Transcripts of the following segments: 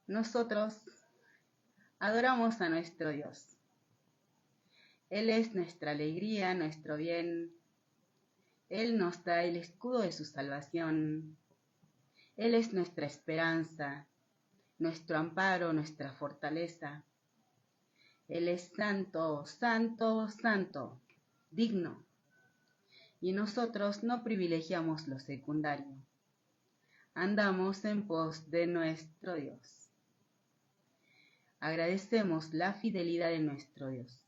Nosotros adoramos a nuestro Dios. Él es nuestra alegría, nuestro bien. Él nos da el escudo de su salvación. Él es nuestra esperanza, nuestro amparo, nuestra fortaleza. Él es santo, santo, santo, digno. Y nosotros no privilegiamos lo secundario. Andamos en pos de nuestro Dios. Agradecemos la fidelidad de nuestro Dios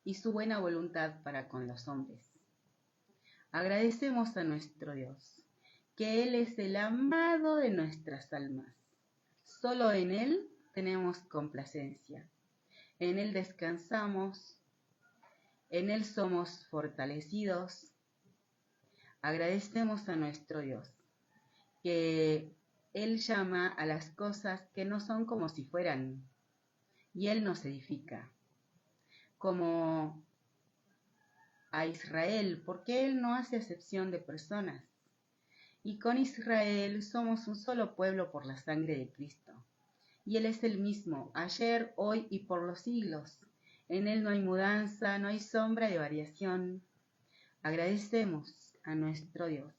y su buena voluntad para con los hombres. Agradecemos a nuestro Dios, que Él es el amado de nuestras almas. Solo en Él tenemos complacencia. En Él descansamos, en Él somos fortalecidos. Agradecemos a nuestro Dios, que Él llama a las cosas que no son como si fueran, y Él nos edifica. Como a Israel, porque Él no hace acepción de personas. Y con Israel somos un solo pueblo por la sangre de Cristo. Y Él es el mismo, ayer, hoy y por los siglos. En Él no hay mudanza, no hay sombra de variación. Agradecemos a nuestro Dios,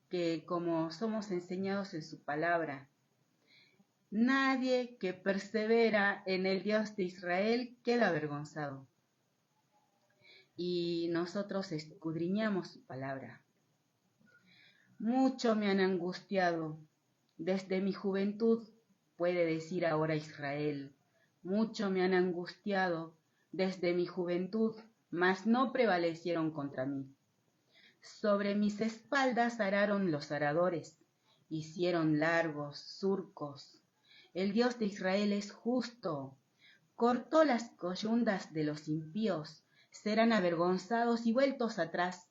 que como somos enseñados en su palabra, nadie que persevera en el Dios de Israel queda avergonzado. Y nosotros escudriñamos su palabra. Mucho me han angustiado desde mi juventud, puede decir ahora Israel. Mucho me han angustiado desde mi juventud, mas no prevalecieron contra mí. Sobre mis espaldas araron los aradores, hicieron largos surcos. El Dios de Israel es justo, cortó las coyundas de los impíos, serán avergonzados y vueltos atrás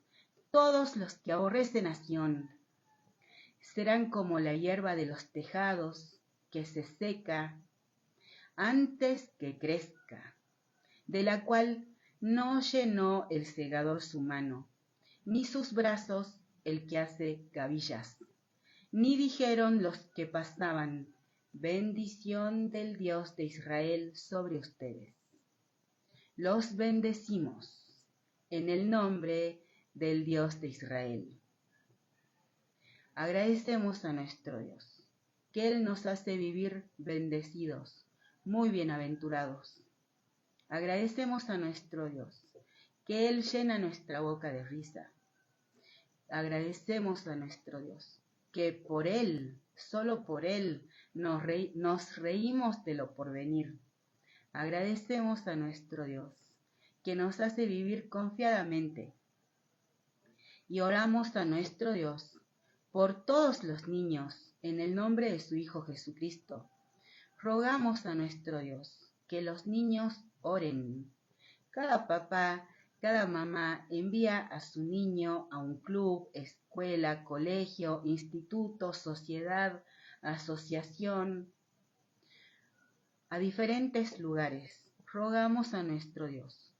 todos los que aborrecen a Sión. Serán como la hierba de los tejados, que se seca antes que crezca, de la cual no llenó el segador su mano, ni sus brazos el que hace gavillas. Ni dijeron los que pasaban, bendición del Dios de Israel sobre ustedes. Los bendecimos en el nombre del Dios de Israel. Agradecemos a nuestro Dios, que Él nos hace vivir bendecidos, muy bienaventurados. Agradecemos a nuestro Dios, que Él llena nuestra boca de risa. Agradecemos a nuestro Dios, que por Él, solo por Él, nos reímos de lo porvenir. Agradecemos a nuestro Dios, que nos hace vivir confiadamente. Y oramos a nuestro Dios por todos los niños, en el nombre de su Hijo Jesucristo. Rogamos a nuestro Dios que los niños oren. Cada papá, cada mamá envía a su niño a un club, escuela, colegio, instituto, sociedad, asociación, a diferentes lugares. Rogamos a nuestro Dios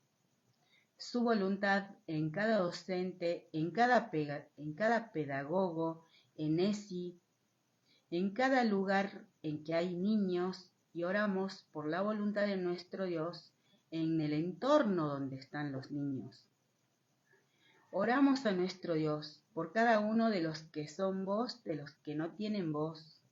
su voluntad en cada docente, en cada pedagogo, en ESI, en cada lugar en que hay niños, y oramos por la voluntad de nuestro Dios en el entorno donde están los niños. Oramos a nuestro Dios por cada uno de los que son voz, de los que no tienen voz.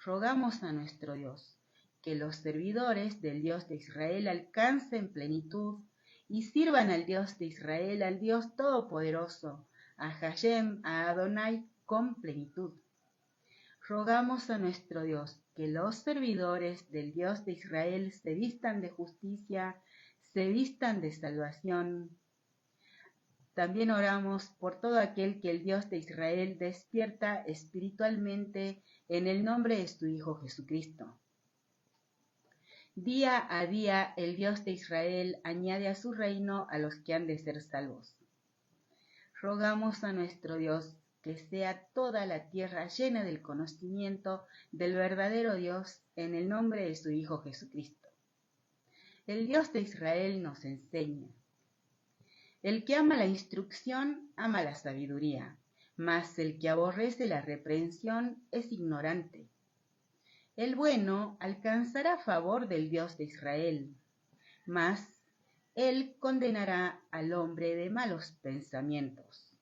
Rogamos a nuestro Dios que los servidores del Dios de Israel alcancen plenitud y sirvan al Dios de Israel, al Dios Todopoderoso, a Hashem, a Adonai, con plenitud. Rogamos a nuestro Dios que los servidores del Dios de Israel se vistan de justicia, se vistan de salvación. También oramos por todo aquel que el Dios de Israel despierta espiritualmente en el nombre de su Hijo Jesucristo. Día a día el Dios de Israel añade a su reino a los que han de ser salvos. Rogamos a nuestro Dios que sea toda la tierra llena del conocimiento del verdadero Dios en el nombre de su Hijo Jesucristo. El Dios de Israel nos enseña. El que ama la instrucción ama la sabiduría, mas el que aborrece la reprensión es ignorante. El bueno alcanzará favor del Dios de Israel, mas él condenará al hombre de malos pensamientos.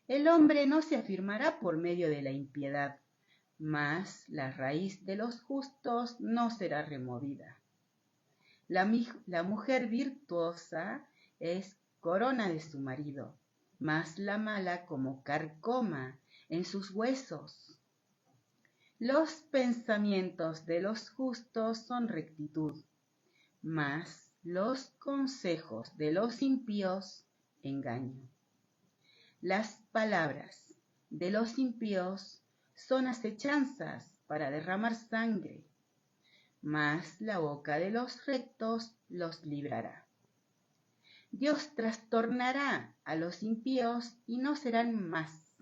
El hombre no se afirmará por medio de la impiedad, mas la raíz de los justos no será removida. La mujer virtuosa es corona de su marido, mas la mala como carcoma en sus huesos. Los pensamientos de los justos son rectitud, mas los consejos de los impíos engaño. Las palabras de los impíos son acechanzas para derramar sangre, mas la boca de los rectos los librará. Dios trastornará a los impíos y no serán más,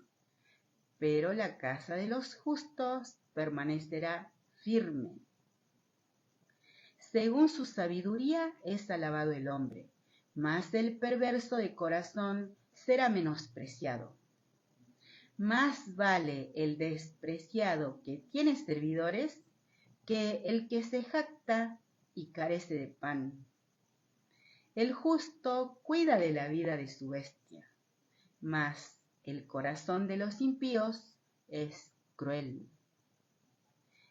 pero la casa de los justos permanecerá firme. Según su sabiduría es alabado el hombre, mas el perverso de corazón será menospreciado. Más vale el despreciado que tiene servidores que el que se jacta y carece de pan. El justo cuida de la vida de su bestia, mas el corazón de los impíos es cruel.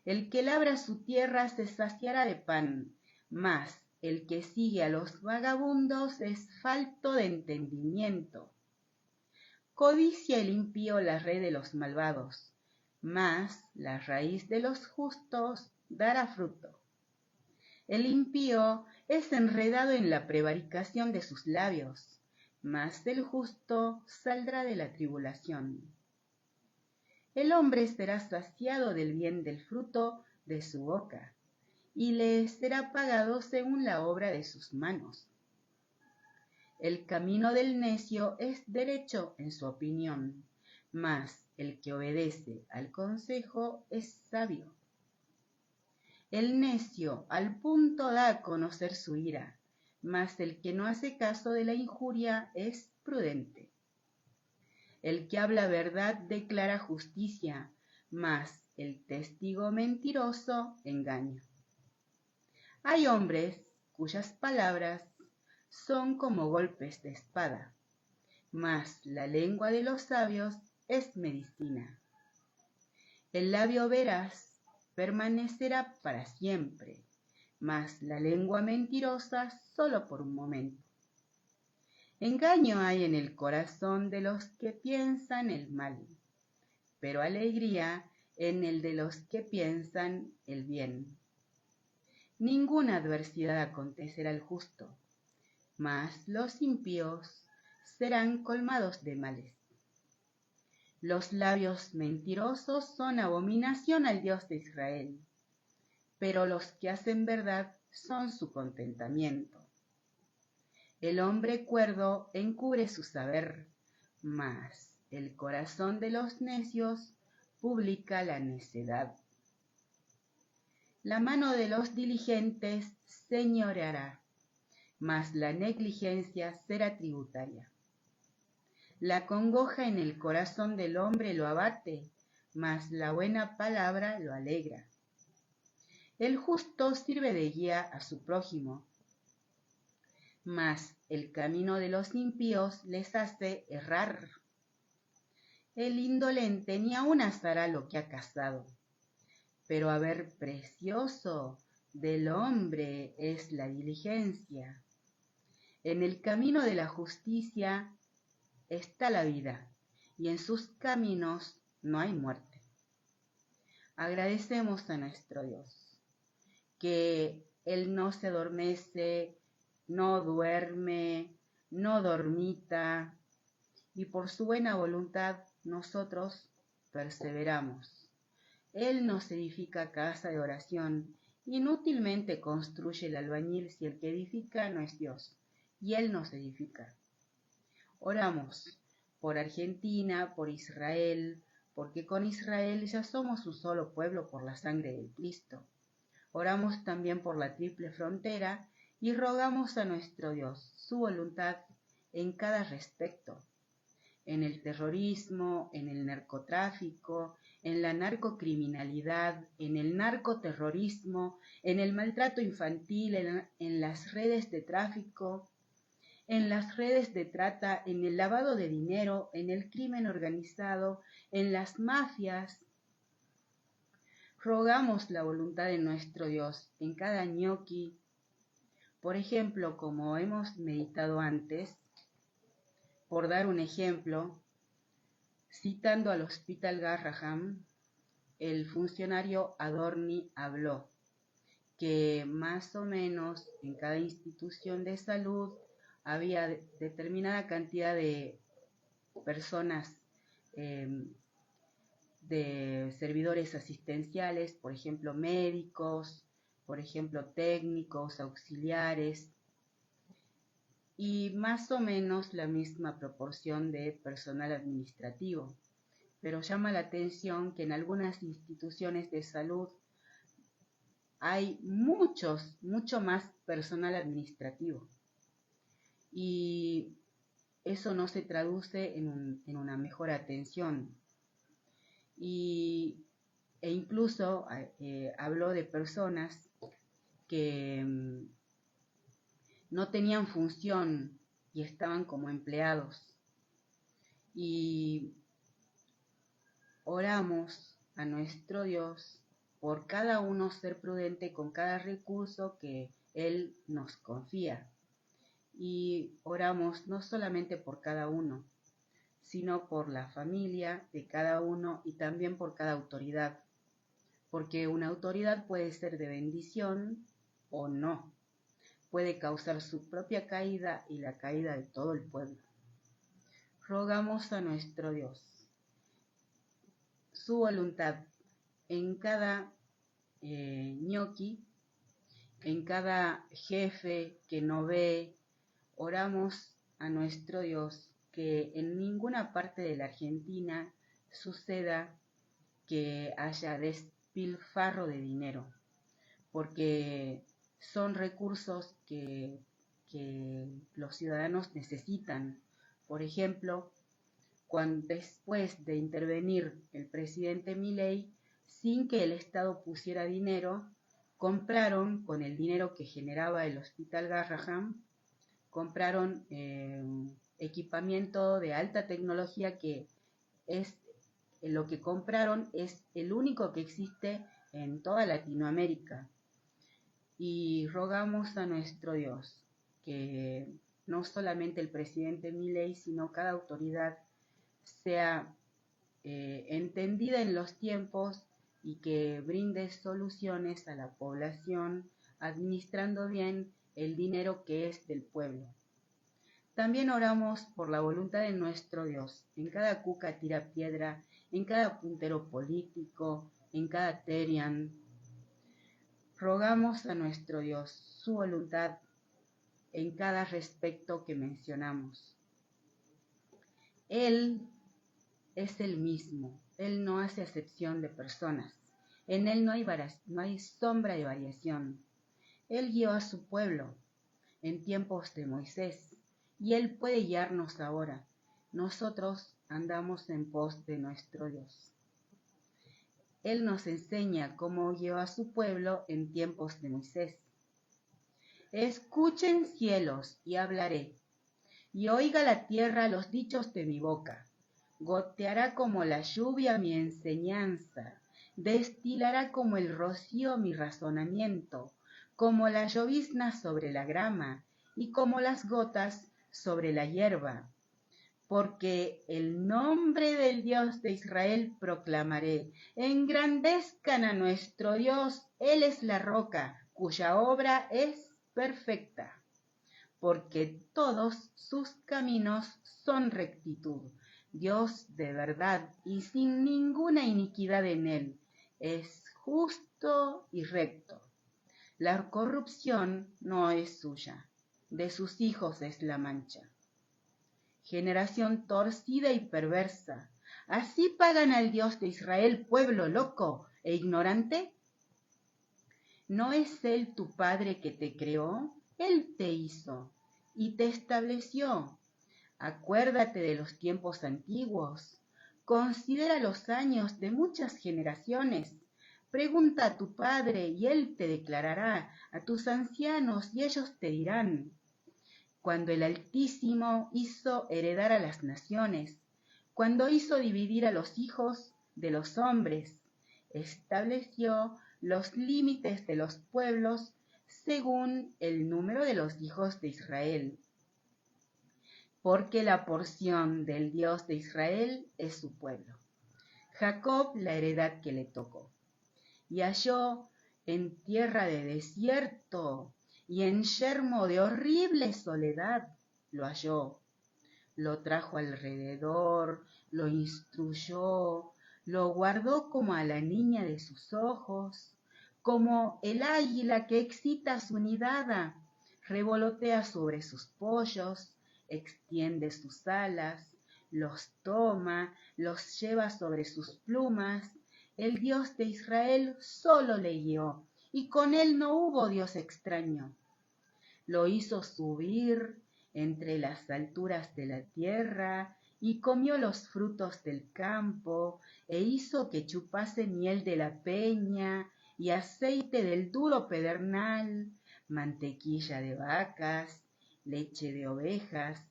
El que labra su tierra se saciará de pan, mas el que sigue a los vagabundos es falto de entendimiento. Codicia el impío la red de los malvados, mas la raíz de los justos dará fruto. El impío es enredado en la prevaricación de sus labios, mas el justo saldrá de la tribulación. El hombre será saciado del bien del fruto de su boca, y le será pagado según la obra de sus manos. El camino del necio es derecho en su opinión, mas el que obedece al consejo es sabio. El necio al punto da a conocer su ira, mas el que no hace caso de la injuria es prudente. El que habla verdad declara justicia, mas el testigo mentiroso engaña. Hay hombres cuyas palabras son como golpes de espada, mas la lengua de los sabios es medicina. El labio veraz permanecerá para siempre, mas la lengua mentirosa solo por un momento. Engaño hay en el corazón de los que piensan el mal, pero alegría en el de los que piensan el bien. Ninguna adversidad acontecerá al justo, mas los impíos serán colmados de males. Los labios mentirosos son abominación al Dios de Israel, pero los que hacen verdad son su contentamiento. El hombre cuerdo encubre su saber, mas el corazón de los necios publica la necedad. La mano de los diligentes señoreará, mas la negligencia será tributaria. La congoja en el corazón del hombre lo abate, mas la buena palabra lo alegra. El justo sirve de guía a su prójimo, mas el camino de los impíos les hace errar. El indolente ni aun asará lo que ha cazado, pero haber precioso del hombre es la diligencia. En el camino de la justicia está la vida, y en sus caminos no hay muerte. Agradecemos a nuestro Dios, que Él no se adormece, no duerme, no dormita, y por su buena voluntad nosotros perseveramos. Él nos edifica casa de oración, inútilmente construye el albañil si el que edifica no es Dios, y Él nos edifica. Oramos por Argentina, por Israel, porque con Israel ya somos un solo pueblo por la sangre de Cristo. Oramos también por la triple frontera y rogamos a nuestro Dios su voluntad en cada respecto. en el terrorismo, en el narcotráfico, en la narcocriminalidad, en el narcoterrorismo, en el maltrato infantil, en las redes de tráfico, en las redes de trata, en el lavado de dinero, en el crimen organizado, en las mafias. Rogamos la voluntad de nuestro Dios en cada ñoqui. Por ejemplo, como hemos meditado antes, por dar un ejemplo, citando al Hospital Garrahan, el funcionario Adorni habló que más o menos en cada institución de salud había determinada cantidad de personas, de servidores asistenciales, por ejemplo médicos, por ejemplo técnicos, auxiliares, y más o menos la misma proporción de personal administrativo. Pero llama la atención que en algunas instituciones de salud hay mucho más personal administrativo. Y eso no se traduce en una mejor atención. E incluso habló de personas que no tenían función y estaban como empleados. Y oramos a nuestro Dios por cada uno ser prudente con cada recurso que Él nos confía. Y oramos no solamente por cada uno, sino por la familia de cada uno y también por cada autoridad, porque una autoridad puede ser de bendición o no, puede causar su propia caída y la caída de todo el pueblo. Rogamos a nuestro Dios su voluntad en cada ñoqui, en cada jefe que no ve. Oramos a nuestro Dios que en ninguna parte de la Argentina suceda que haya despilfarro de dinero, porque son recursos que los ciudadanos necesitan. Por ejemplo, cuando después de intervenir el presidente Milei, sin que el Estado pusiera dinero, compraron con el dinero que generaba el Hospital Garrahan, compraron equipamiento de alta tecnología que es lo que compraron, es el único que existe en toda Latinoamérica. Y rogamos a nuestro Dios que no solamente el presidente Milei, sino cada autoridad sea entendida en los tiempos y que brinde soluciones a la población, administrando bien el dinero que es del pueblo. También oramos por la voluntad de nuestro Dios, en cada cuca tira piedra, en cada puntero político, en cada terian. Rogamos a nuestro Dios su voluntad en cada respecto que mencionamos. Él es el mismo, Él no hace acepción de personas, en Él no hay sombra de variación. Él guió a su pueblo en tiempos de Moisés y Él puede guiarnos ahora. Nosotros andamos en pos de nuestro Dios. Él nos enseña cómo guió a su pueblo en tiempos de Moisés. Escuchen cielos y hablaré, y oiga la tierra los dichos de mi boca. Goteará como la lluvia mi enseñanza, destilará como el rocío mi razonamiento, como la llovizna sobre la grama y como las gotas sobre la hierba. Porque el nombre del Dios de Israel proclamaré. Engrandezcan a nuestro Dios, Él es la roca, cuya obra es perfecta. Porque todos sus caminos son rectitud. Dios de verdad y sin ninguna iniquidad en Él. Es justo y recto. La corrupción no es suya, de sus hijos es la mancha. Generación torcida y perversa, ¿así pagan al Dios de Israel, pueblo loco e ignorante? ¿No es Él tu Padre que te creó? Él te hizo y te estableció. Acuérdate de los tiempos antiguos. Considera los años de muchas generaciones. Pregunta a tu padre y él te declarará, a tus ancianos y ellos te dirán. Cuando el Altísimo hizo heredar a las naciones, cuando hizo dividir a los hijos de los hombres, estableció los límites de los pueblos según el número de los hijos de Israel. Porque la porción del Dios de Israel es su pueblo. Jacob la heredad que le tocó. Y halló en tierra de desierto y en yermo de horrible soledad lo halló. Lo trajo alrededor, lo instruyó, lo guardó como a la niña de sus ojos, como el águila que excita su nidada, revolotea sobre sus pollos, extiende sus alas, los toma, los lleva sobre sus plumas. El Dios de Israel solo le guió, y con él no hubo Dios extraño. Lo hizo subir entre las alturas de la tierra, y comió los frutos del campo, e hizo que chupase miel de la peña, y aceite del duro pedernal, mantequilla de vacas, leche de ovejas,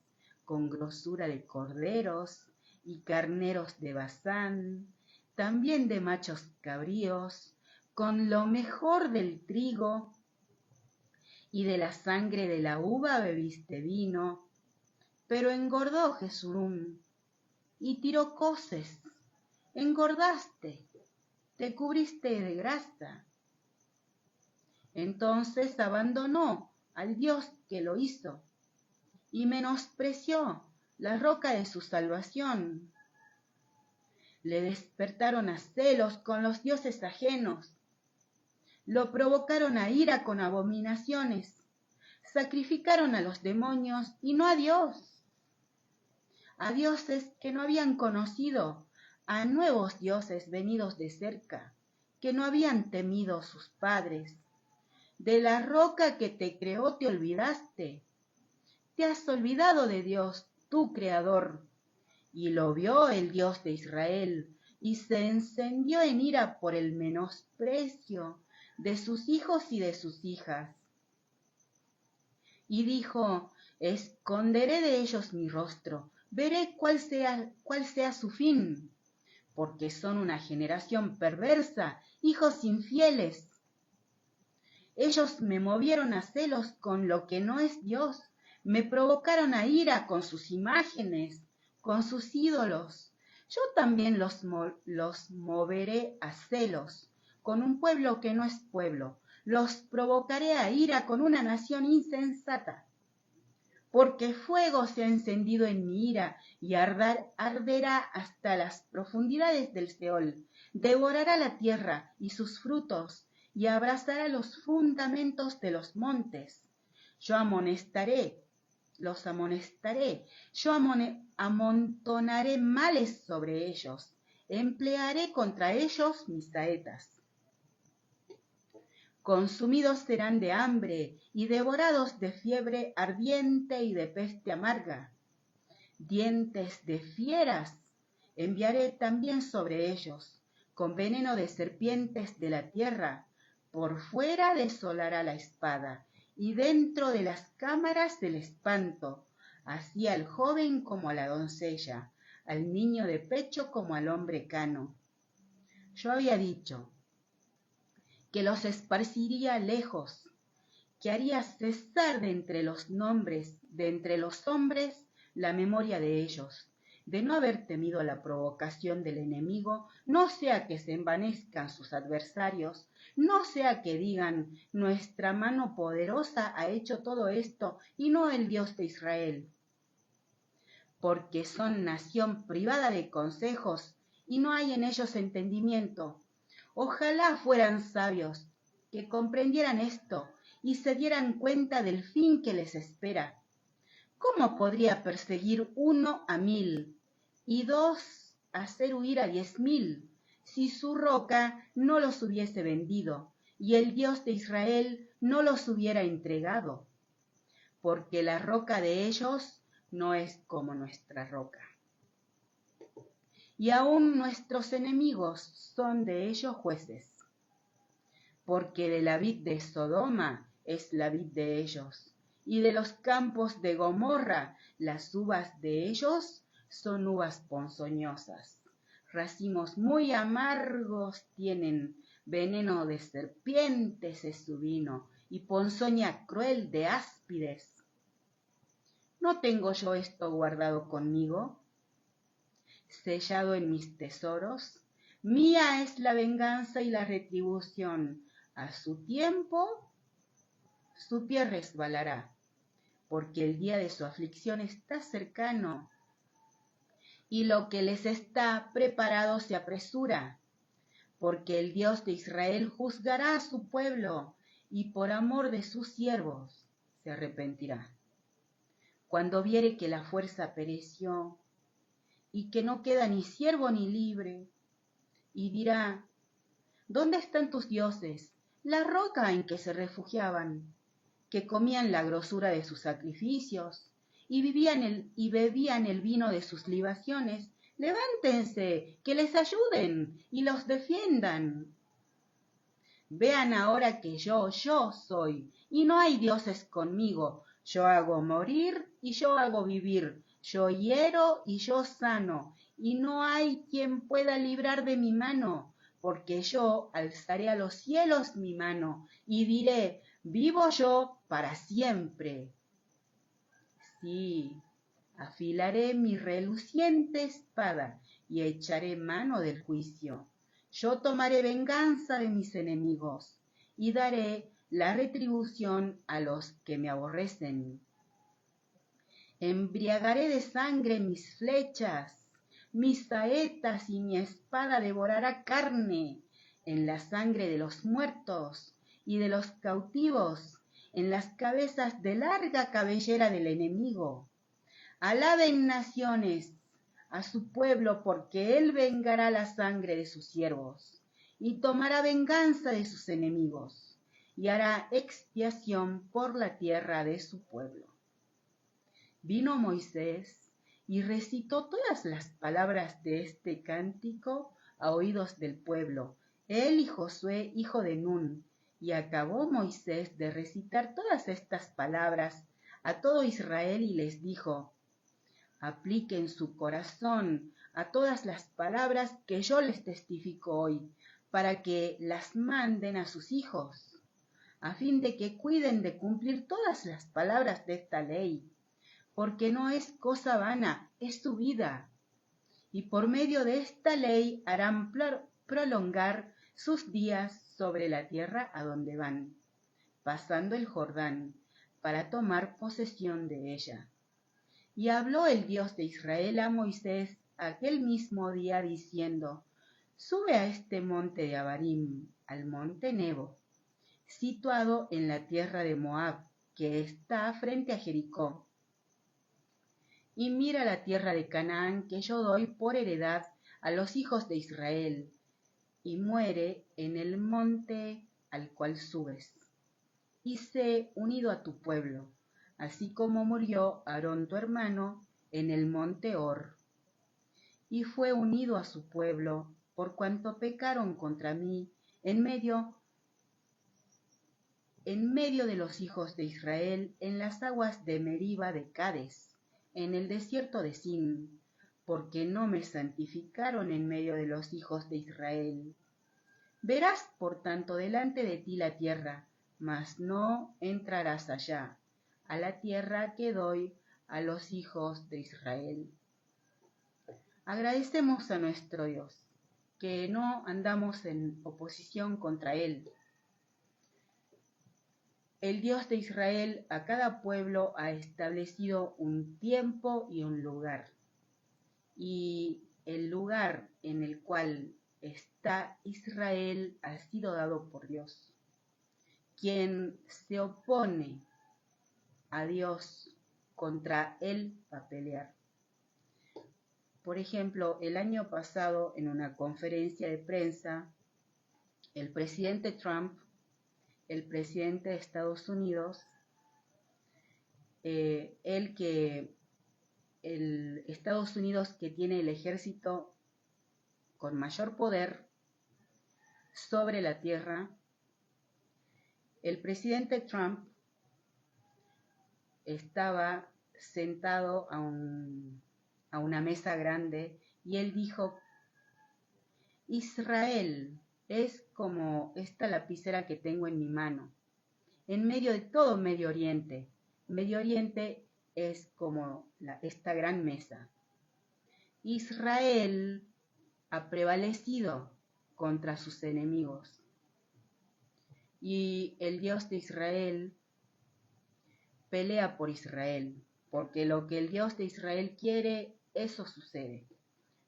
con grosura de corderos, y carneros de Basán, también de machos cabríos, con lo mejor del trigo, y de la sangre de la uva bebiste vino. Pero engordó Jesurún, y tiró coces, engordaste, te cubriste de grasa. Entonces abandonó al Dios que lo hizo, y menospreció la roca de su salvación. Le despertaron a celos con los dioses ajenos, lo provocaron a ira con abominaciones, sacrificaron a los demonios y no a Dios, a dioses que no habían conocido, a nuevos dioses venidos de cerca, que no habían temido sus padres. De la roca que te creó te olvidaste, te has olvidado de Dios, tu Creador. Y lo vio el Dios de Israel, y se encendió en ira por el menosprecio de sus hijos y de sus hijas. Y dijo, esconderé de ellos mi rostro, veré cuál sea su fin, porque son una generación perversa, hijos infieles. Ellos me movieron a celos con lo que no es Dios, me provocaron a ira con sus imágenes, con sus ídolos. Yo también los moveré a celos, con un pueblo que no es pueblo. Los provocaré a ira con una nación insensata. Porque fuego se ha encendido en mi ira y arderá hasta las profundidades del Seol. Devorará la tierra y sus frutos y abrazará los fundamentos de los montes. Yo los amonestaré, yo amontonaré males sobre ellos, emplearé contra ellos mis saetas. Consumidos serán de hambre y devorados de fiebre ardiente y de peste amarga. Dientes de fieras enviaré también sobre ellos, con veneno de serpientes de la tierra. Por fuera desolará la espada, y dentro de las cámaras del espanto, así al joven como a la doncella, al niño de pecho como al hombre cano. Yo había dicho que los esparciría lejos, que haría cesar de entre los nombres, de entre los hombres, la memoria de ellos, de no haber temido la provocación del enemigo, no sea que se envanezcan sus adversarios, no sea que digan, nuestra mano poderosa ha hecho todo esto y no el Dios de Israel. Porque son nación privada de consejos y no hay en ellos entendimiento. Ojalá fueran sabios, que comprendieran esto y se dieran cuenta del fin que les espera. ¿Cómo podría perseguir 1 a 1000 y 2 hacer huir a 10.000 si su roca no los hubiese vendido y el Dios de Israel no los hubiera entregado? Porque la roca de ellos no es como nuestra roca. Y aún nuestros enemigos son de ellos jueces, porque de la vid de Sodoma es la vid de ellos, y de los campos de Gomorra las uvas de ellos son uvas ponzoñosas. Racimos muy amargos tienen, veneno de serpientes es su vino, y ponzoña cruel de áspides. ¿No tengo yo esto guardado conmigo, sellado en mis tesoros? Mía es la venganza y la retribución. A su tiempo, su pie resbalará, porque el día de su aflicción está cercano, y lo que les está preparado se apresura, porque el Dios de Israel juzgará a su pueblo, y por amor de sus siervos se arrepentirá. Cuando viere que la fuerza pereció, y que no queda ni siervo ni libre, y dirá: ¿dónde están tus dioses, la roca en que se refugiaban, que comían la grosura de sus sacrificios y bebían el vino de sus libaciones? Levántense, que les ayuden y los defiendan. Vean ahora que yo soy, y no hay dioses conmigo. Yo hago morir y yo hago vivir. Yo hiero y yo sano, y no hay quien pueda librar de mi mano, porque yo alzaré a los cielos mi mano y diré: vivo yo para siempre. Sí, afilaré mi reluciente espada y echaré mano del juicio. Yo tomaré venganza de mis enemigos y daré la retribución a los que me aborrecen. Embriagaré de sangre mis flechas, mis saetas y mi espada devorará carne, en la sangre de los muertos y de los cautivos, en las cabezas de larga cabellera del enemigo. Alaben naciones a su pueblo, porque él vengará la sangre de sus siervos y tomará venganza de sus enemigos y hará expiación por la tierra de su pueblo. Vino Moisés y recitó todas las palabras de este cántico a oídos del pueblo, él y Josué, hijo de Nun. Y acabó Moisés de recitar todas estas palabras a todo Israel y les dijo: apliquen su corazón a todas las palabras que yo les testifico hoy, para que las manden a sus hijos, a fin de que cuiden de cumplir todas las palabras de esta ley, porque no es cosa vana, es su vida. Y por medio de esta ley harán prolongar sus días sobre la tierra a donde van, pasando el Jordán, para tomar posesión de ella. Y habló el Dios de Israel a Moisés aquel mismo día diciendo: sube a este monte de Abarim, al monte Nebo, situado en la tierra de Moab, que está frente a Jericó, y mira la tierra de Canaán que yo doy por heredad a los hijos de Israel, y muere en el monte al cual subes, y sé unido a tu pueblo, así como murió Aarón tu hermano en el monte Hor, y fue unido a su pueblo, por cuanto pecaron contra mí en medio de los hijos de Israel, en las aguas de Meriba de Cades, en el desierto de Sin, porque no me santificaron en medio de los hijos de Israel. Verás, por tanto, delante de ti la tierra, mas no entrarás allá, a la tierra que doy a los hijos de Israel. Agradecemos a nuestro Dios, que no andamos en oposición contra Él. El Dios de Israel a cada pueblo ha establecido un tiempo y un lugar. Y el lugar en el cual está Israel ha sido dado por Dios. Quien se opone a Dios, contra él va a pelear. Por ejemplo, el año pasado, en una conferencia de prensa, el presidente Trump, el presidente de Estados Unidos, él que el Estados Unidos, que tiene el ejército con mayor poder sobre la tierra, el presidente Trump estaba sentado a una mesa grande y él dijo: Israel es como esta lapicera que tengo en mi mano, en medio de todo Medio Oriente. Medio Oriente es como esta gran mesa. Israel ha prevalecido contra sus enemigos. Y el Dios de Israel pelea por Israel, porque lo que el Dios de Israel quiere, eso sucede.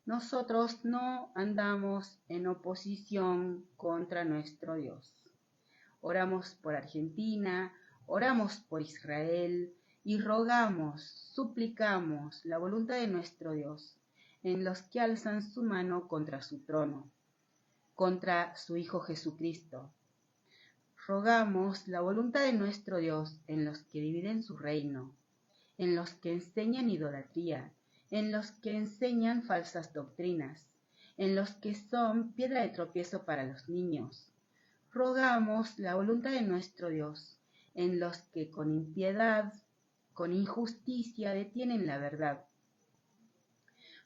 Nosotros no andamos en oposición contra nuestro Dios. Oramos por Argentina, oramos por Israel y rogamos, suplicamos la voluntad de nuestro Dios en los que alzan su mano contra su trono, contra su Hijo Jesucristo. Rogamos la voluntad de nuestro Dios en los que dividen su reino, en los que enseñan idolatría, en los que enseñan falsas doctrinas, en los que son piedra de tropiezo para los niños. Rogamos la voluntad de nuestro Dios en los que con impiedad, con injusticia detienen la verdad.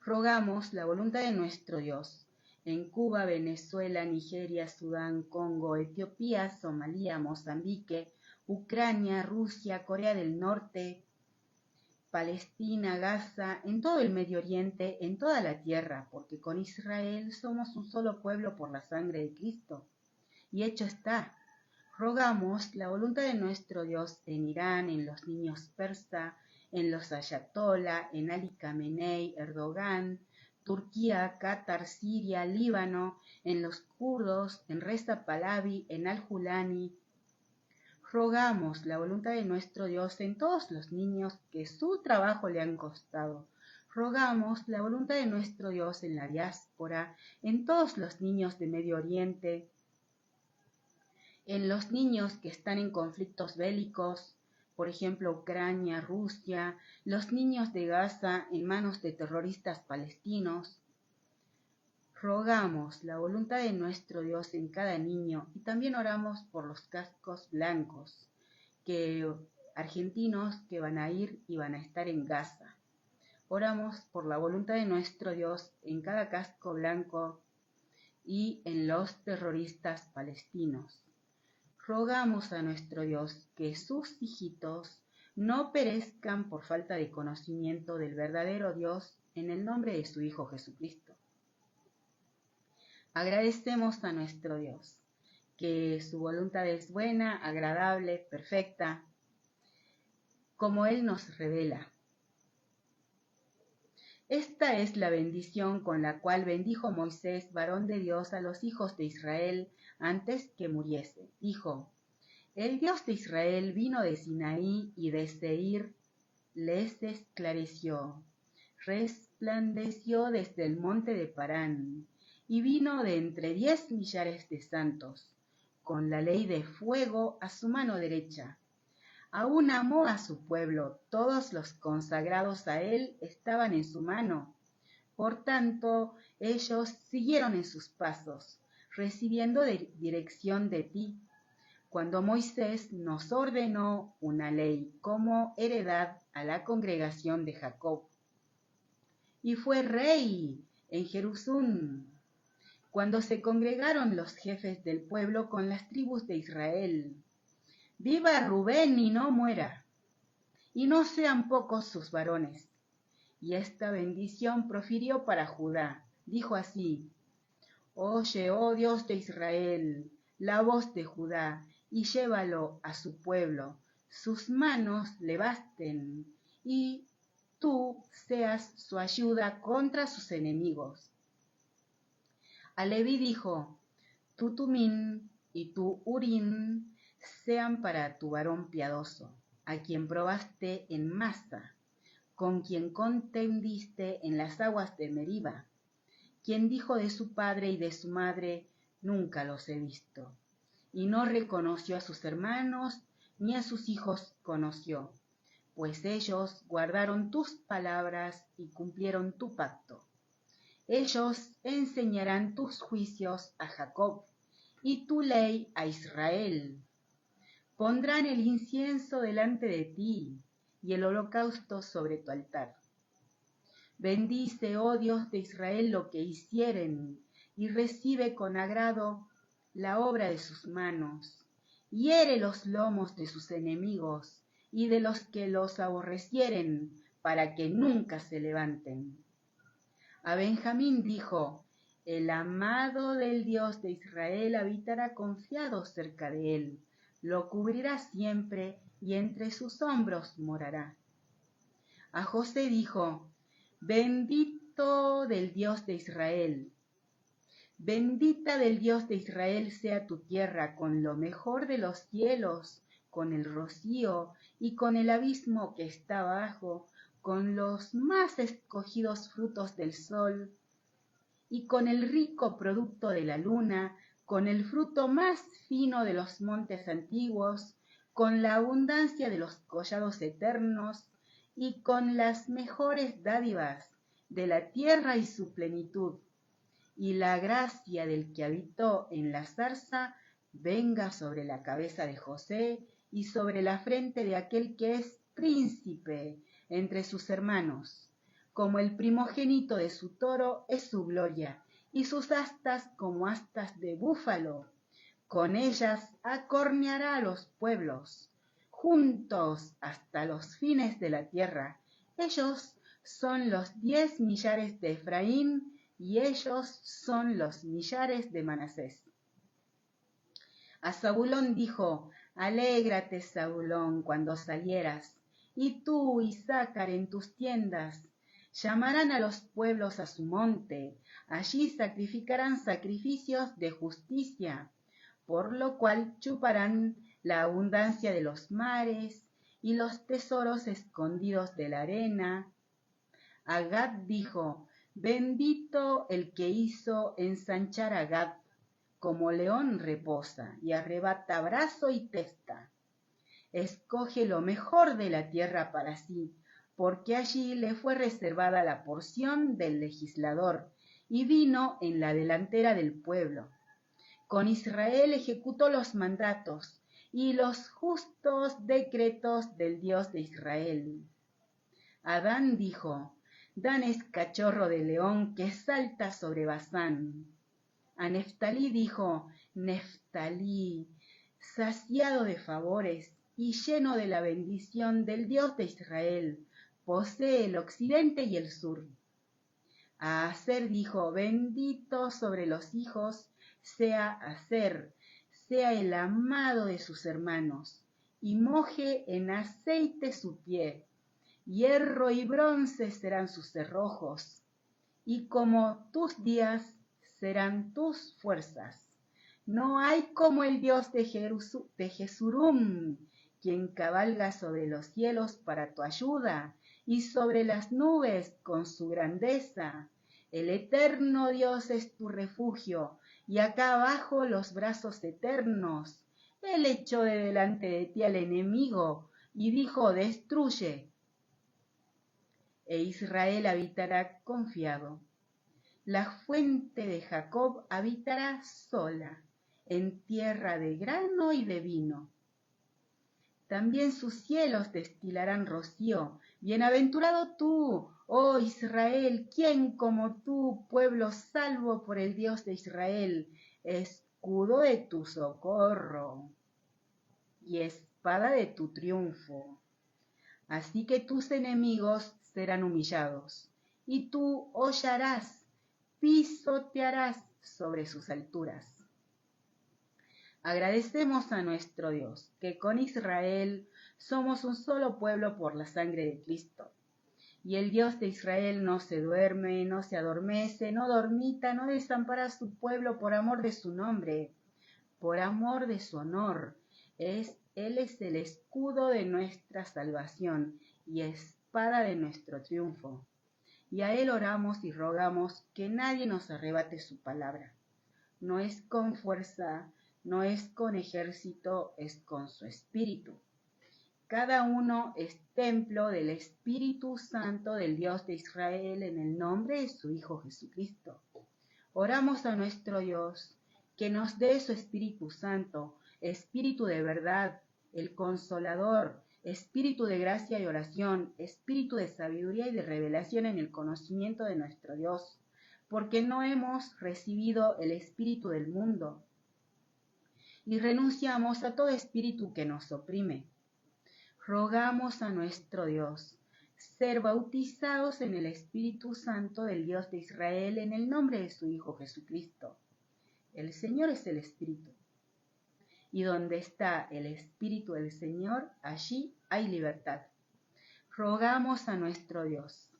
Rogamos la voluntad de nuestro Dios en Cuba, Venezuela, Nigeria, Sudán, Congo, Etiopía, Somalia, Mozambique, Ucrania, Rusia, Corea del Norte, Palestina, Gaza, en todo el Medio Oriente, en toda la tierra, porque con Israel somos un solo pueblo por la sangre de Cristo. Y hecho está. Rogamos la voluntad de nuestro Dios en Irán, en los niños persa, en los ayatolá, en Ali Khamenei, Erdogan, Turquía, Qatar, Siria, Líbano, en los kurdos, en Reza Pahlavi, en Al-Julani. Rogamos la voluntad de nuestro Dios en todos los niños que su trabajo le han costado. Rogamos la voluntad de nuestro Dios en la diáspora, en todos los niños de Medio Oriente, en los niños que están en conflictos bélicos, por ejemplo, Ucrania, Rusia, los niños de Gaza en manos de terroristas palestinos. Rogamos la voluntad de nuestro Dios en cada niño y también oramos por los cascos blancos, argentinos que van a ir y van a estar en Gaza. Oramos por la voluntad de nuestro Dios en cada casco blanco y en los terroristas palestinos. Rogamos a nuestro Dios que sus hijitos no perezcan por falta de conocimiento del verdadero Dios en el nombre de su Hijo Jesucristo. Agradecemos a nuestro Dios que su voluntad es buena, agradable, perfecta, como Él nos revela. Esta es la bendición con la cual bendijo Moisés, varón de Dios, a los hijos de Israel antes que muriese. Dijo: el Dios de Israel vino de Sinaí y de Seir les esclareció. Resplandeció desde el monte de Parán y vino de entre 10 millares de santos, con la ley de fuego a su mano derecha. Aún amó a su pueblo, todos los consagrados a él estaban en su mano. Por tanto, ellos siguieron en sus pasos, recibiendo dirección de ti, cuando Moisés nos ordenó una ley como heredad a la congregación de Jacob. Y fue rey en Jerusalén, cuando se congregaron los jefes del pueblo con las tribus de Israel. Viva Rubén y no muera, y no sean pocos sus varones. Y esta bendición profirió para Judá. Dijo así: oye, oh Dios de Israel, la voz de Judá, y llévalo a su pueblo. Sus manos le basten, y tú seas su ayuda contra sus enemigos. A Leví dijo: tu Tumín y tu Urim sean para tu varón piadoso, a quien probaste en Masa, con quien contendiste en las aguas de Meriba, quien dijo de su padre y de su madre: nunca los he visto, y no reconoció a sus hermanos, ni a sus hijos conoció. pues ellos guardaron tus palabras y cumplieron tu pacto. Ellos enseñarán tus juicios a Jacob y tu ley a Israel. Pondrán el incienso delante de ti y el holocausto sobre tu altar. Bendice, oh Dios de Israel, lo que hicieren, y recibe con agrado la obra de sus manos. Hiere los lomos de sus enemigos y de los que los aborrecieren, para que nunca se levanten. A Benjamín dijo: el amado del Dios de Israel habitará confiado cerca de él, lo cubrirá siempre y entre sus hombros morará. A José dijo: bendito del Dios de Israel. Bendita del Dios de Israel sea tu tierra con lo mejor de los cielos, con el rocío y con el abismo que está abajo, con los más escogidos frutos del sol y con el rico producto de la luna, con el fruto más fino de los montes antiguos, con la abundancia de los collados eternos y con las mejores dádivas de la tierra y su plenitud. Y la gracia del que habitó en la zarza venga sobre la cabeza de José y sobre la frente de aquel que es príncipe entre sus hermanos. Como el primogénito de su toro es su gloria, y sus astas como astas de búfalo. Con ellas acorneará a los pueblos, juntos hasta los fines de la tierra. Ellos son los 10 millares de Efraín, y ellos son los millares de Manasés. A Zabulón dijo: alégrate, Zabulón, cuando salieras, y tú, Isaacar, en tus tiendas. Llamarán a los pueblos a su monte, allí sacrificarán sacrificios de justicia, por lo cual chuparán la abundancia de los mares y los tesoros escondidos de la arena. A Gad dijo: bendito el que hizo ensanchar a Gad, como león reposa y arrebata brazo y testa. Escoge lo mejor de la tierra para sí, porque allí le fue reservada la porción del legislador, y vino en la delantera del pueblo. Con Israel ejecutó los mandatos y los justos decretos del Dios de Israel. Adán dijo: Dan es cachorro de león que salta sobre Basán. A Neftalí dijo: Neftalí, saciado de favores y lleno de la bendición del Dios de Israel, posee el occidente y el sur. A Aser dijo: bendito sobre los hijos sea Aser, sea el amado de sus hermanos, y moje en aceite su pie. Hierro y bronce serán sus cerrojos, y como tus días serán tus fuerzas. No hay como el Dios de Jesurum, quien cabalga sobre los cielos para tu ayuda, y sobre las nubes con su grandeza. El eterno Dios es tu refugio, y acá abajo los brazos eternos. Él echó de delante de ti al enemigo, y dijo: destruye. E Israel habitará confiado. La fuente de Jacob habitará sola, en tierra de grano y de vino. También sus cielos destilarán rocío. Bienaventurado tú, oh Israel, ¿quién como tú, pueblo salvo por el Dios de Israel, escudo de tu socorro y espada de tu triunfo? Así que tus enemigos serán humillados, y tú hollarás, pisotearás sobre sus alturas. Agradecemos a nuestro Dios, que con Israel somos un solo pueblo por la sangre de Cristo. Y el Dios de Israel no se duerme, no se adormece, no dormita, no desampara a su pueblo por amor de su nombre, por amor de su honor. Él es el escudo de nuestra salvación y espada de nuestro triunfo. Y a Él oramos y rogamos que nadie nos arrebate su palabra. No es con fuerza, no es con ejército, es con su espíritu. cada uno es templo del Espíritu Santo del Dios de Israel en el nombre de su Hijo Jesucristo. Oramos a nuestro Dios que nos dé su Espíritu Santo, Espíritu de verdad, el Consolador, Espíritu de gracia y oración, Espíritu de sabiduría y de revelación en el conocimiento de nuestro Dios, porque no hemos recibido el espíritu del mundo y renunciamos a todo espíritu que nos oprime. Rogamos a nuestro Dios ser bautizados en el Espíritu Santo del Dios de Israel en el nombre de su Hijo Jesucristo. El Señor es el Espíritu, y donde está el Espíritu del Señor, allí hay libertad. Rogamos a nuestro Dios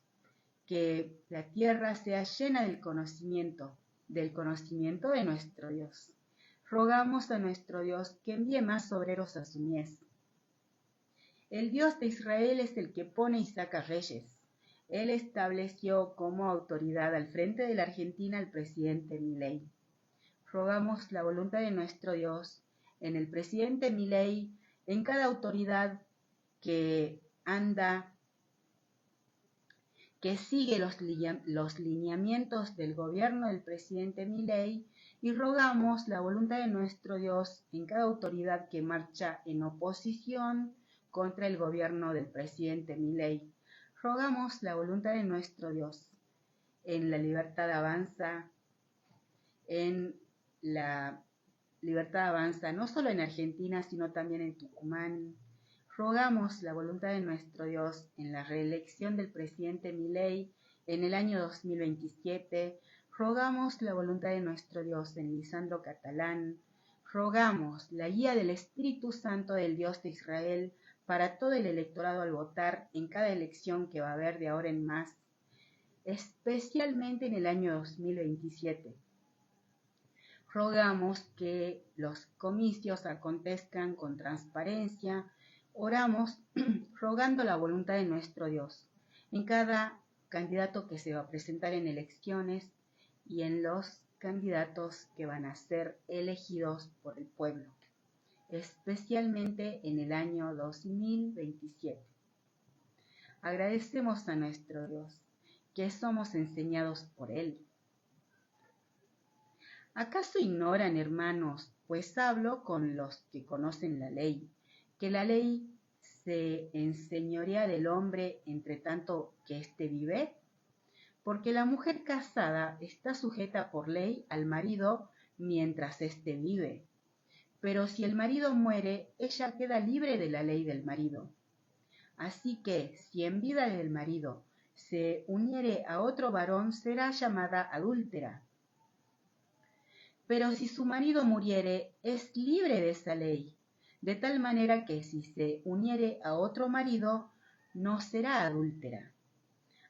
que la tierra sea llena del conocimiento de nuestro Dios. Rogamos a nuestro Dios que envíe más obreros a su mies. El Dios de Israel es el que pone y saca reyes. Él estableció como autoridad al frente de la Argentina al presidente Milei. Rogamos la voluntad de nuestro Dios en el presidente Milei, en cada autoridad que sigue los lineamientos del gobierno del presidente Milei, y rogamos la voluntad de nuestro Dios en cada autoridad que marcha en oposición contra el gobierno del presidente Milei. Rogamos la voluntad de nuestro Dios en la Libertad Avanza, no solo en Argentina, sino también en Tucumán. Rogamos la voluntad de nuestro Dios en la reelección del presidente Milei en el año 2027. Rogamos la voluntad de nuestro Dios en Lisandro Catalán. Rogamos la guía del Espíritu Santo del Dios de Israel para todo el electorado al votar en cada elección que va a haber de ahora en más, especialmente en el año 2027. Rogamos que los comicios acontezcan con transparencia. Oramos rogando la voluntad de nuestro Dios en cada candidato que se va a presentar en elecciones y en los candidatos que van a ser elegidos por el pueblo, especialmente en el año 2027. Agradecemos a nuestro Dios que somos enseñados por Él. ¿Acaso ignoran, hermanos, pues hablo con los que conocen la ley, que la ley se enseñorea del hombre entre tanto que éste vive? Porque la mujer casada está sujeta por ley al marido mientras éste vive. Pero si el marido muere, ella queda libre de la ley del marido. Así que, si en vida del marido se uniere a otro varón, será llamada adúltera. Pero si su marido muriere, es libre de esa ley, de tal manera que si se uniere a otro marido, no será adúltera.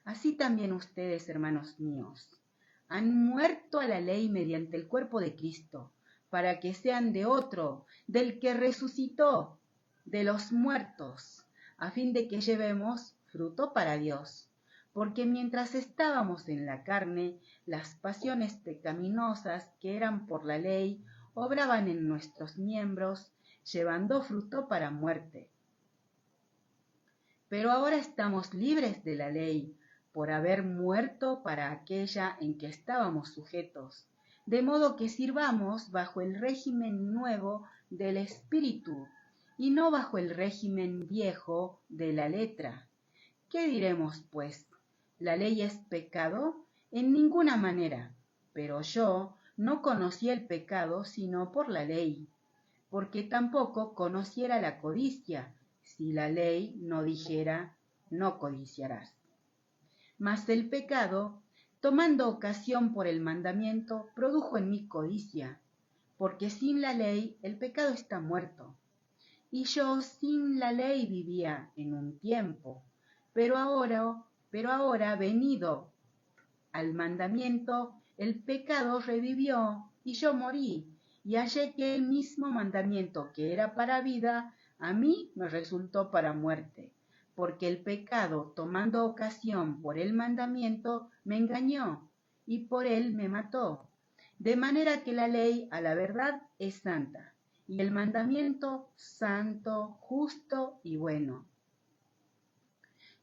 Así también ustedes, hermanos míos, han muerto a la ley mediante el cuerpo de Cristo, para que sean de otro, del que resucitó de los muertos, a fin de que llevemos fruto para Dios. Porque mientras estábamos en la carne, las pasiones pecaminosas que eran por la ley obraban en nuestros miembros, llevando fruto para muerte. Pero ahora estamos libres de la ley, por haber muerto para aquella en que estábamos sujetos, de modo que sirvamos bajo el régimen nuevo del Espíritu, y no bajo el régimen viejo de la letra. ¿Qué diremos, pues? ¿La ley es pecado? En ninguna manera, pero yo no conocí el pecado sino por la ley, porque tampoco conociera la codicia, si la ley no dijera, no codiciarás. Mas el pecado, tomando ocasión por el mandamiento, produjo en mí codicia, porque sin la ley el pecado está muerto. Y yo sin la ley vivía en un tiempo, pero ahora venido al mandamiento, el pecado revivió y yo morí, y hallé que el mismo mandamiento que era para vida, a mí me resultó para muerte, porque el pecado, tomando ocasión por el mandamiento, me engañó, y por él me mató. De manera que la ley, a la verdad, es santa, y el mandamiento santo, justo y bueno.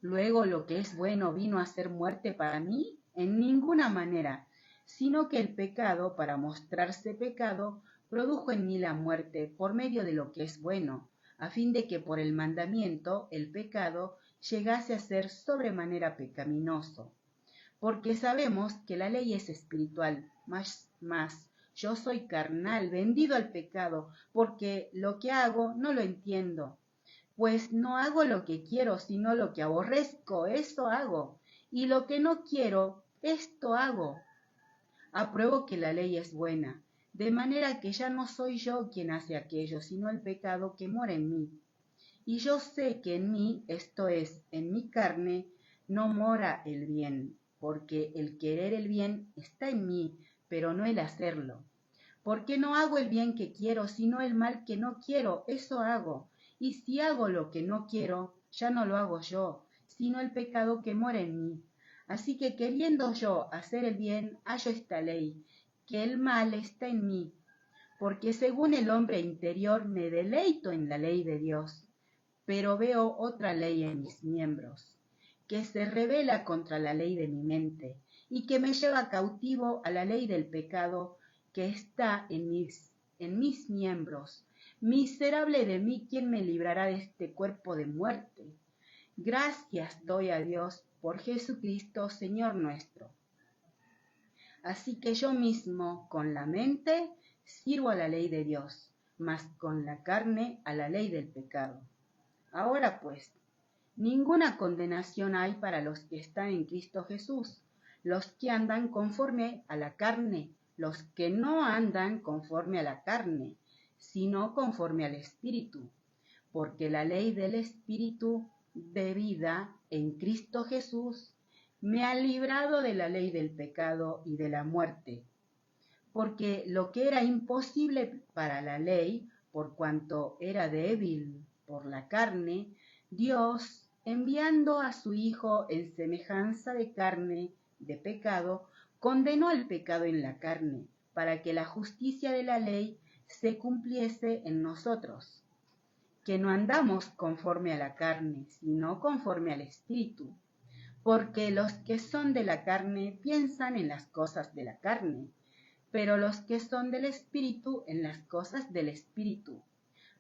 Luego lo que es bueno vino a ser muerte para mí en ninguna manera, sino que el pecado, para mostrarse pecado, produjo en mí la muerte por medio de lo que es bueno, a fin de que por el mandamiento el pecado llegase a ser sobremanera pecaminoso. Porque sabemos que la ley es espiritual, más yo soy carnal, vendido al pecado, porque lo que hago no lo entiendo. Pues no hago lo que quiero, sino lo que aborrezco, eso hago. Y lo que no quiero, esto hago. Apruebo que la ley es buena, de manera que ya no soy yo quien hace aquello, sino el pecado que mora en mí. Y yo sé que en mí, esto es, en mi carne, no mora el bien, porque el querer el bien está en mí, pero no el hacerlo. Porque no hago el bien que quiero, sino el mal que no quiero, eso hago. Y si hago lo que no quiero, ya no lo hago yo, sino el pecado que mora en mí. Así que queriendo yo hacer el bien, hallo esta ley, que el mal está en mí. Porque según el hombre interior me deleito en la ley de Dios, pero veo otra ley en mis miembros, que se rebela contra la ley de mi mente, y que me lleva cautivo a la ley del pecado que está en mis miembros. Miserable de mí, ¿quién me librará de este cuerpo de muerte? Gracias doy a Dios por Jesucristo, Señor nuestro. Así que yo mismo, con la mente, sirvo a la ley de Dios, mas con la carne a la ley del pecado. Ahora pues, ninguna condenación hay para los que están en Cristo Jesús, los que andan conforme a la carne, los que no andan conforme a la carne, sino conforme al Espíritu, porque la ley del Espíritu de vida en Cristo Jesús me ha librado de la ley del pecado y de la muerte, porque lo que era imposible para la ley, por cuanto era débil por la carne, Dios, enviando a su Hijo en semejanza de carne, de pecado, condenó el pecado en la carne, para que la justicia de la ley se cumpliese en nosotros, que no andamos conforme a la carne, sino conforme al Espíritu, porque los que son de la carne piensan en las cosas de la carne, pero los que son del Espíritu en las cosas del Espíritu.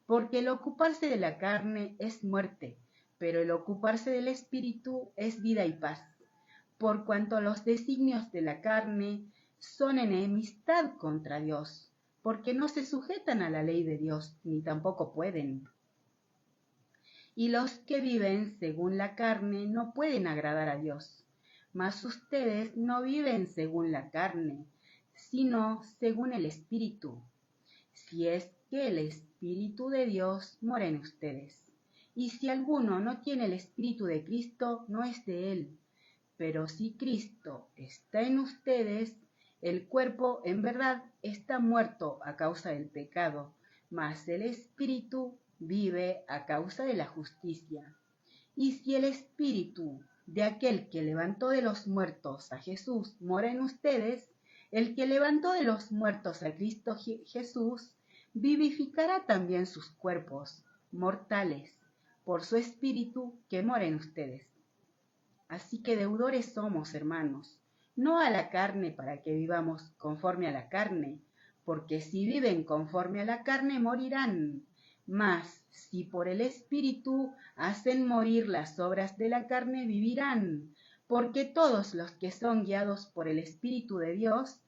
Porque el ocuparse de la carne es muerte, pero el ocuparse del Espíritu es vida y paz, por cuanto los designios de la carne son enemistad contra Dios, porque no se sujetan a la ley de Dios, ni tampoco pueden. Y los que viven según la carne no pueden agradar a Dios, mas ustedes no viven según la carne, sino según el Espíritu, si es que el Espíritu de Dios mora en ustedes. Y si alguno no tiene el Espíritu de Cristo, no es de él. Pero si Cristo está en ustedes, el cuerpo en verdad está muerto a causa del pecado, mas el Espíritu vive a causa de la justicia. Y si el Espíritu de aquel que levantó de los muertos a Jesús mora en ustedes, el que levantó de los muertos a Cristo Jesús vivificará también sus cuerpos mortales por su Espíritu que mora en ustedes. Así que deudores somos, hermanos, no a la carne para que vivamos conforme a la carne, porque si viven conforme a la carne morirán. Mas si por el Espíritu hacen morir las obras de la carne, vivirán, porque todos los que son guiados por el Espíritu de Dios,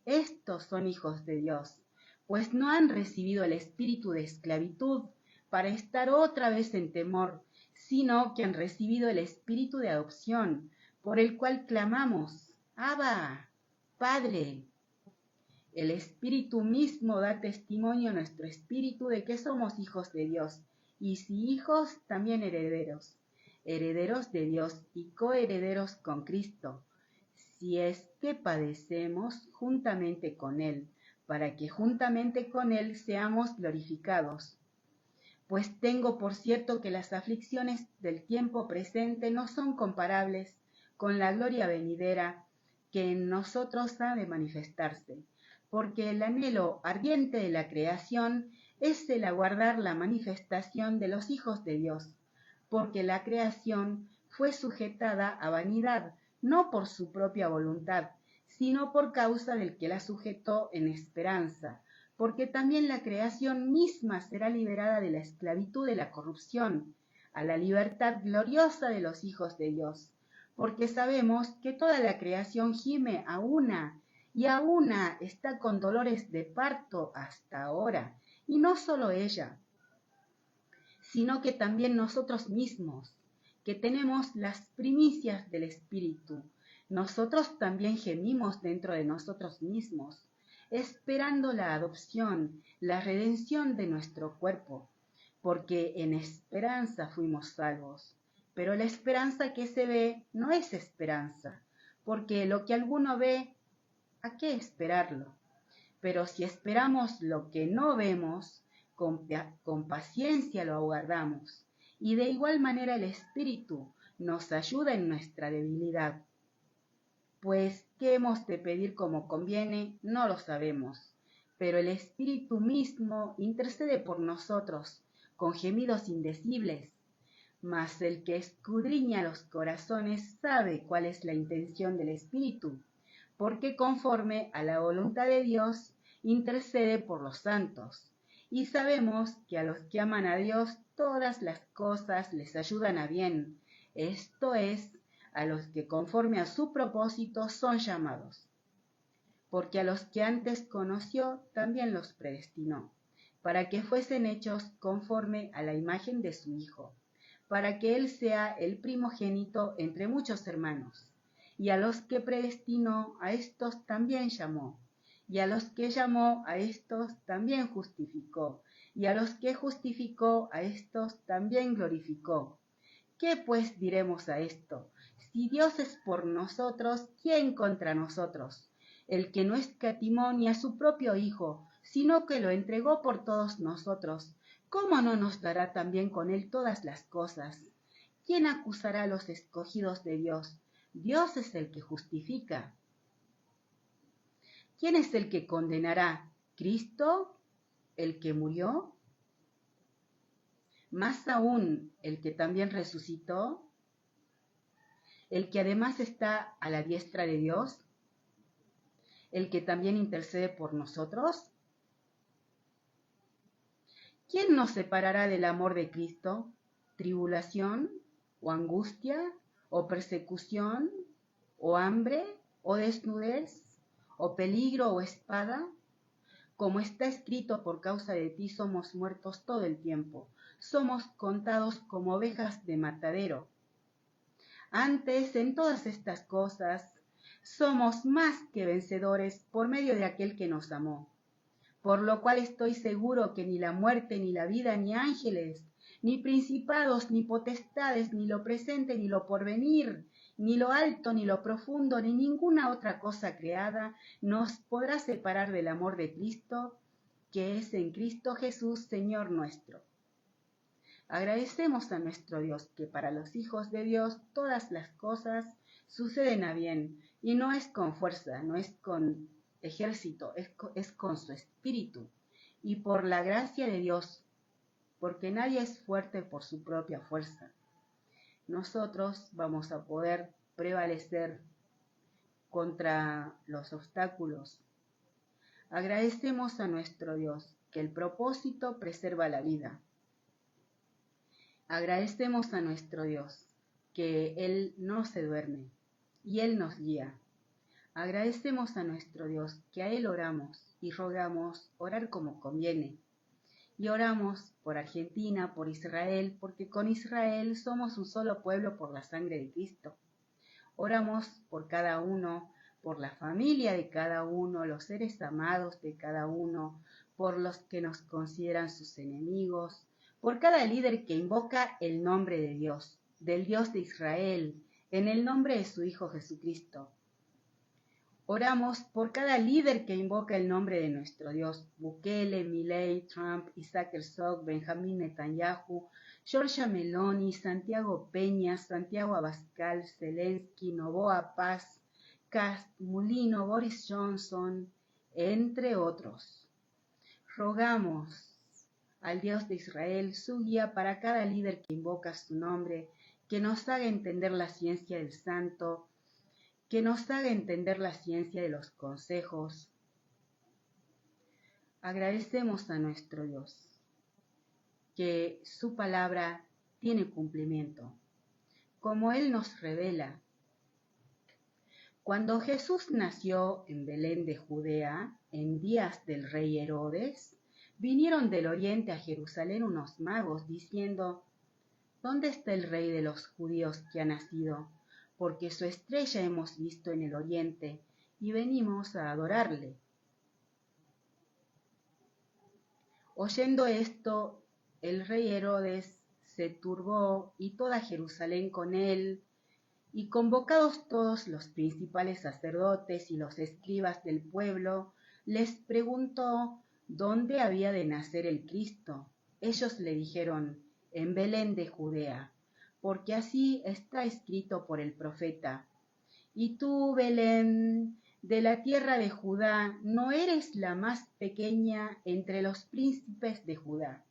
estos son hijos de Dios, pues no han recibido el espíritu de esclavitud para estar otra vez en temor, sino que han recibido el espíritu de adopción, por el cual clamamos, Abba, Padre. El Espíritu mismo da testimonio a nuestro espíritu de que somos hijos de Dios, y si hijos, también herederos, herederos de Dios y coherederos con Cristo, si es que padecemos juntamente con Él, para que juntamente con Él seamos glorificados. Pues tengo por cierto que las aflicciones del tiempo presente no son comparables con la gloria venidera que en nosotros ha de manifestarse, porque el anhelo ardiente de la creación es el aguardar la manifestación de los hijos de Dios, porque la creación fue sujetada a vanidad, no por su propia voluntad, sino por causa del que la sujetó en esperanza, porque también la creación misma será liberada de la esclavitud de la corrupción, a la libertad gloriosa de los hijos de Dios, porque sabemos que toda la creación gime a una, y a una está con dolores de parto hasta ahora, y no solo ella, sino que también nosotros mismos, que tenemos las primicias del Espíritu. Nosotros también gemimos dentro de nosotros mismos, esperando la adopción, la redención de nuestro cuerpo, porque en esperanza fuimos salvos. Pero la esperanza que se ve no es esperanza, porque lo que alguno ve, ¿a qué esperarlo? Pero si esperamos lo que no vemos, con paciencia lo aguardamos. Y de igual manera el Espíritu nos ayuda en nuestra debilidad. Pues, ¿qué hemos de pedir como conviene? No lo sabemos. Pero el Espíritu mismo intercede por nosotros, con gemidos indecibles. Mas el que escudriña los corazones sabe cuál es la intención del Espíritu, porque conforme a la voluntad de Dios intercede por los santos. Y sabemos que a los que aman a Dios todas las cosas les ayudan a bien, esto es, a los que conforme a su propósito son llamados. Porque a los que antes conoció también los predestinó, para que fuesen hechos conforme a la imagen de su Hijo, para que Él sea el primogénito entre muchos hermanos. Y a los que predestinó, a estos también llamó. Y a los que llamó, a estos también justificó. Y a los que justificó, a estos también glorificó. ¿Qué pues diremos a esto? Si Dios es por nosotros, ¿quién contra nosotros? El que no escatimó ni a su propio Hijo, sino que lo entregó por todos nosotros, ¿cómo no nos dará también con él todas las cosas? ¿Quién acusará a los escogidos de Dios? Dios es el que justifica. ¿Quién es el que condenará? ¿Cristo, el que murió? Más aún, el que también resucitó, el que además está a la diestra de Dios, el que también intercede por nosotros. ¿Quién nos separará del amor de Cristo? ¿Tribulación, o angustia, o persecución, o hambre, o desnudez, o peligro, o espada? Como está escrito, por causa de ti somos muertos todo el tiempo, somos contados como ovejas de matadero. Antes, en todas estas cosas, somos más que vencedores por medio de aquel que nos amó. Por lo cual estoy seguro que ni la muerte, ni la vida, ni ángeles, ni principados, ni potestades, ni lo presente, ni lo porvenir, ni lo alto, ni lo profundo, ni ninguna otra cosa creada nos podrá separar del amor de Cristo, que es en Cristo Jesús, Señor nuestro. Agradecemos a nuestro Dios que para los hijos de Dios todas las cosas suceden a bien, y no es con fuerza, no es con ejército, es con su espíritu, y por la gracia de Dios, porque nadie es fuerte por su propia fuerza. Nosotros vamos a poder prevalecer contra los obstáculos. Agradecemos a nuestro Dios que el propósito preserva la vida. Agradecemos a nuestro Dios que Él no se duerme y Él nos guía. Agradecemos a nuestro Dios que a Él oramos y rogamos orar como conviene. Y oramos por Argentina, por Israel, porque con Israel somos un solo pueblo por la sangre de Cristo. Oramos por cada uno, por la familia de cada uno, los seres amados de cada uno, por los que nos consideran sus enemigos, por cada líder que invoca el nombre de Dios, del Dios de Israel, en el nombre de su Hijo Jesucristo. Oramos por cada líder que invoca el nombre de nuestro Dios: Bukele, Milei, Trump, Isaac Herzog, Benjamín Netanyahu, Giorgia Meloni, Santiago Peña, Santiago Abascal, Zelensky, Noboa Paz, Kast, Mulino, Boris Johnson, entre otros. Rogamos al Dios de Israel, su guía para cada líder que invoca su nombre, que nos haga entender la ciencia del santo, que nos haga entender la ciencia de los consejos. Agradecemos a nuestro Dios, que su palabra tiene cumplimiento, como Él nos revela. Cuando Jesús nació en Belén de Judea, en días del rey Herodes, vinieron del oriente a Jerusalén unos magos diciendo: ¿Dónde está el rey de los judíos que ha nacido? Porque su estrella hemos visto en el oriente y venimos a adorarle. Oyendo esto, el rey Herodes se turbó y toda Jerusalén con él, y convocados todos los principales sacerdotes y los escribas del pueblo, les preguntó dónde había de nacer el Cristo. Ellos le dijeron: en Belén de Judea, porque así está escrito por el profeta: y tú, Belén, de la tierra de Judá, no eres la más pequeña entre los príncipes de Judá,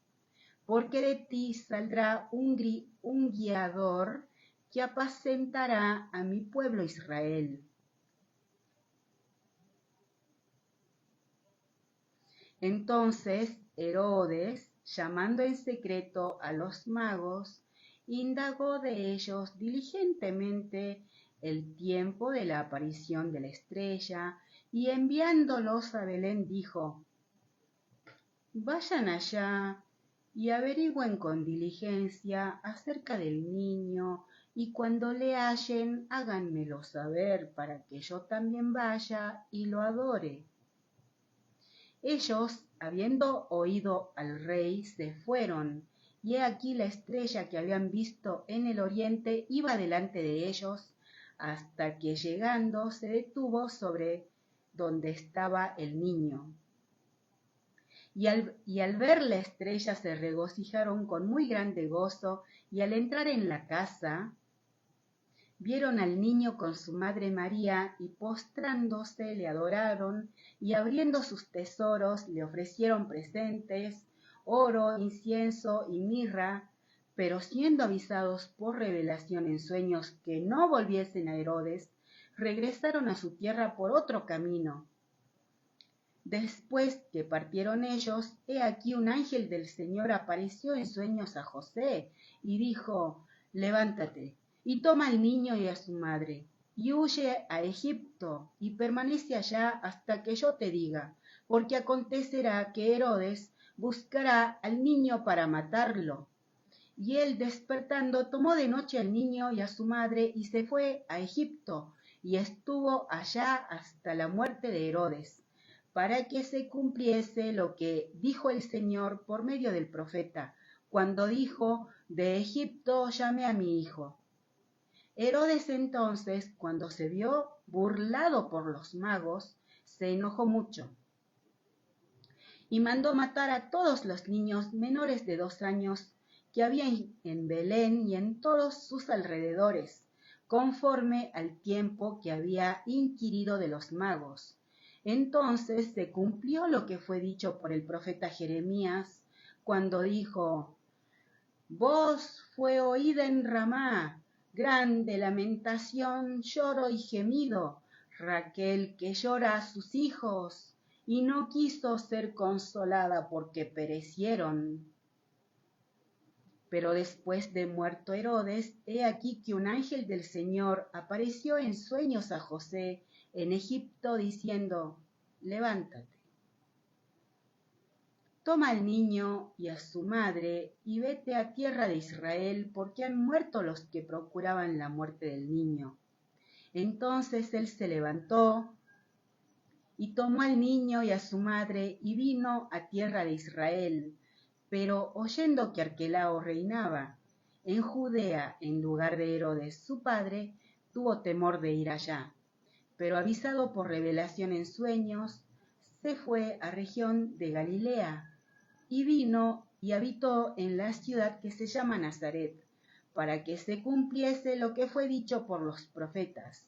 porque de ti saldrá un guiador que apacentará a mi pueblo Israel. Entonces Herodes, llamando en secreto a los magos, indagó de ellos diligentemente el tiempo de la aparición de la estrella, y enviándolos a Belén dijo: vayan allá y averigüen con diligencia acerca del niño, y cuando le hallen, háganmelo saber para que yo también vaya y lo adore. Ellos, habiendo oído al rey, se fueron, y he aquí la estrella que habían visto en el oriente iba delante de ellos, hasta que llegando se detuvo sobre donde estaba el niño. Y al ver la estrella se regocijaron con muy grande gozo, y al entrar en la casa, vieron al niño con su madre María, y postrándose le adoraron, y abriendo sus tesoros le ofrecieron presentes, oro, incienso y mirra. Pero siendo avisados por revelación en sueños que no volviesen a Herodes, regresaron a su tierra por otro camino. Después que partieron ellos, he aquí un ángel del Señor apareció en sueños a José y dijo: levántate y toma al niño y a su madre, y huye a Egipto, y permanece allá hasta que yo te diga, porque acontecerá que Herodes buscará al niño para matarlo. Y él, despertando, tomó de noche al niño y a su madre, y se fue a Egipto, y estuvo allá hasta la muerte de Herodes, para que se cumpliese lo que dijo el Señor por medio del profeta, cuando dijo: de Egipto llamé a mi hijo. Herodes entonces, cuando se vio burlado por los magos, se enojó mucho y mandó matar a todos los niños menores de 2 años que había en Belén y en todos sus alrededores, conforme al tiempo que había inquirido de los magos. Entonces se cumplió lo que fue dicho por el profeta Jeremías, cuando dijo: voz fue oída en Ramá, grande lamentación, lloro y gemido, Raquel que llora a sus hijos, y no quiso ser consolada porque perecieron. Pero después de muerto Herodes, he aquí que un ángel del Señor apareció en sueños a José en Egipto, diciendo: levántate, toma al niño y a su madre, y vete a tierra de Israel, porque han muerto los que procuraban la muerte del niño. Entonces él se levantó y tomó al niño y a su madre, y vino a tierra de Israel. Pero oyendo que Arquelao reinaba en Judea en lugar de Herodes su padre, tuvo temor de ir allá. Pero avisado por revelación en sueños, se fue a región de Galilea, y vino y habitó en la ciudad que se llama Nazaret, para que se cumpliese lo que fue dicho por los profetas,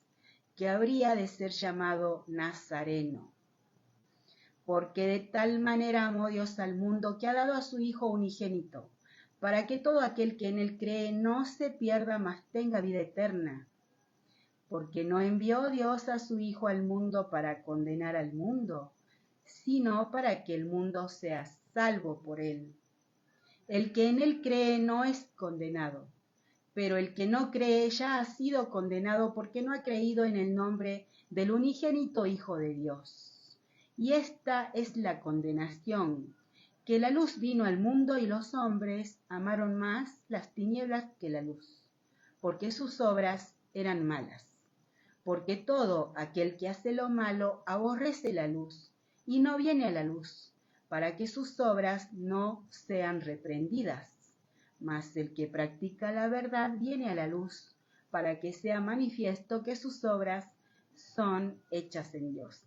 que habría de ser llamado Nazareno. Porque de tal manera amó Dios al mundo que ha dado a su Hijo unigénito, para que todo aquel que en él cree no se pierda, mas tenga vida eterna. Porque no envió Dios a su Hijo al mundo para condenar al mundo, sino para que el mundo sea salvo por él. El que en él cree no es condenado, pero el que no cree ya ha sido condenado porque no ha creído en el nombre del unigénito Hijo de Dios. Y esta es la condenación, que la luz vino al mundo y los hombres amaron más las tinieblas que la luz, porque sus obras eran malas. Porque todo aquel que hace lo malo aborrece la luz y no viene a la luz, para que sus obras no sean reprendidas. Mas el que practica la verdad viene a la luz, para que sea manifiesto que sus obras son hechas en Dios.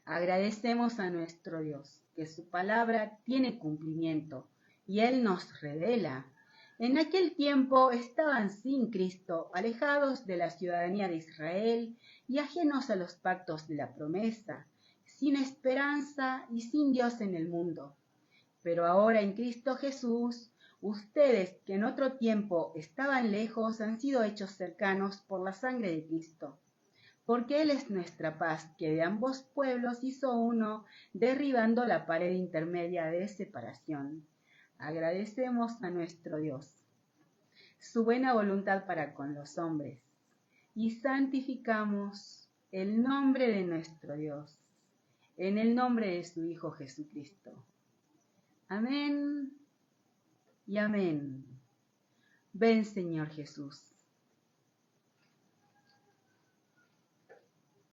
Agradecemos a nuestro Dios, que su palabra tiene cumplimiento, y Él nos revela. En aquel tiempo estaban sin Cristo, alejados de la ciudadanía de Israel y ajenos a los pactos de la promesa, sin esperanza y sin Dios en el mundo. Pero ahora en Cristo Jesús, ustedes que en otro tiempo estaban lejos han sido hechos cercanos por la sangre de Cristo. Porque Él es nuestra paz, que de ambos pueblos hizo uno, derribando la pared intermedia de separación. Agradecemos a nuestro Dios su buena voluntad para con los hombres y santificamos el nombre de nuestro Dios en el nombre de su Hijo Jesucristo. Amén y amén. Ven, Señor Jesús.